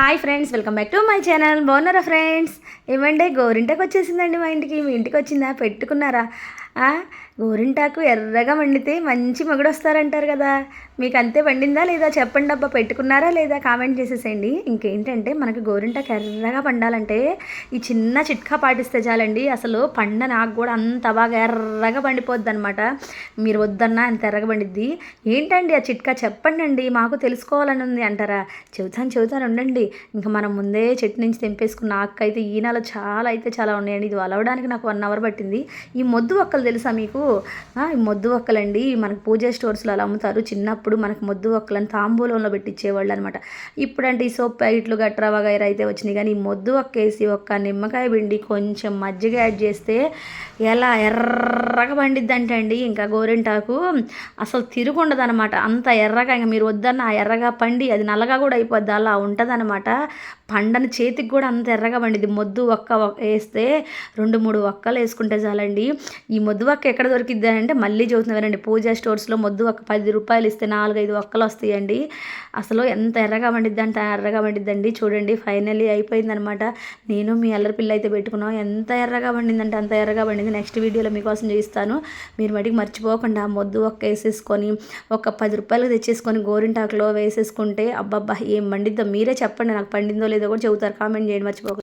Hi friends, welcome back to my channel. బాగున్నారా friends? ఏమంటే గోరింటాకు వచ్చేసిందండి మా ఇంటికి. మీ ఇంటికి వచ్చిందా? పెట్టుకున్నారా? గోరింటాకు ఎర్రగా వండితే మంచి మగుడు వస్తారంటారు కదా. మీకు అంతే వండిందా లేదా చెప్పండి అబ్బా. పెట్టుకున్నారా లేదా కామెంట్ చేసేసేయండి. ఇంకేంటంటే మనకు గోరింటాకు ఎర్రగా పండాలంటే ఈ చిన్న చిట్కా పాటిస్తే చాలండి. అసలు నాకు కూడా అంత బాగా ఎర్రగా పండిపోద్ది అనమాట. మీరు వద్దన్నా అంత ఎర్రగా పండిద్ది. ఏంటండి ఆ చిట్కా చెప్పండి అండి, మాకు తెలుసుకోవాలని ఉంది అంటారా? చెబుతాను ఉండండి. ఇంకా మనం ముందే చెట్టు నుంచి తెంపేసుకున్న ఆకైతే ఈ నెల చాలా ఉన్నాయండి. ఇది వలవడానికి నాకు 1 అవర్ పట్టింది. ఈ మొద్దు ఒక్కలు తెలుసా మీకు? ఈ మొద్దు ఒక్కలండి మనకు పూజ స్టోర్స్లో అలా అమ్ముతారు. చిన్నప్పుడు మనకు మొద్దు ఒక్కలని తాంబూలంలో పెట్టించేవాళ్ళు అనమాట. ఇప్పుడంటే ఈ సోప్ ప్యాకెట్లు గట్రా వగైరా అయితే వచ్చినాయి. కానీ ఈ మొద్దు ఒక్కేసి ఒక్క నిమ్మకాయ పిండి కొంచెం మజ్జిగ యాడ్ చేస్తే ఎలా ఎర్రగా పండిద్ది అంటే అండి, ఇంకా గోరింటాకు అసలు తిరుగుండదు అనమాట. అంత ఎర్రగా, ఇంకా మీరు వద్దన్న ఎర్రగా పండి అది నల్లగా కూడా అయిపోద్ది, అలా ఉంటుంది అనమాట. పండని చేతికి కూడా అంత ఎర్రగా పండిద్ది. మొద్దు ఒక్క వేస్తే 2-3 ఒక్కలు వేసుకుంటే చాలండి. ఈ మొద్దు ఒక్క ఎక్కడ దొరికిద్ది అంటే మళ్ళీ చూస్తున్నారండి, పూజా స్టోర్స్లో మొద్దు ఒక్క 10 రూపాయలు ఇస్తే 4-5 ఒక్కలు వస్తాయండి. అసలు ఎంత ఎర్రగా పండిద్ది అంటే ఎర్రగా పండిద్దండి. చూడండి, ఫైనల్లీ అయిపోయిందనమాట. నేను మీ అల్లరి పిల్ల అయితే పెట్టుకున్నాం. ఎంత ఎర్రగా పండిందంటే అంత ఎర్రగా పండింది. నెక్స్ట్ వీడియోలో మీకోసం చేయిస్తాను. మీరు మటుకు మర్చిపోకుండా మొద్దు ఒక్క వేసేసుకొని ఒక 10 రూపాయలు తెచ్చేసుకొని గోరింటాకులో వేసేసుకుంటే అబ్బబ్బా ఏం పండిద్దో మీరే చెప్పండి. నాకు పండిందో లేదో కూడా చెబుతారు. కామెంట్ చేయండి మర్చిపోకుండా.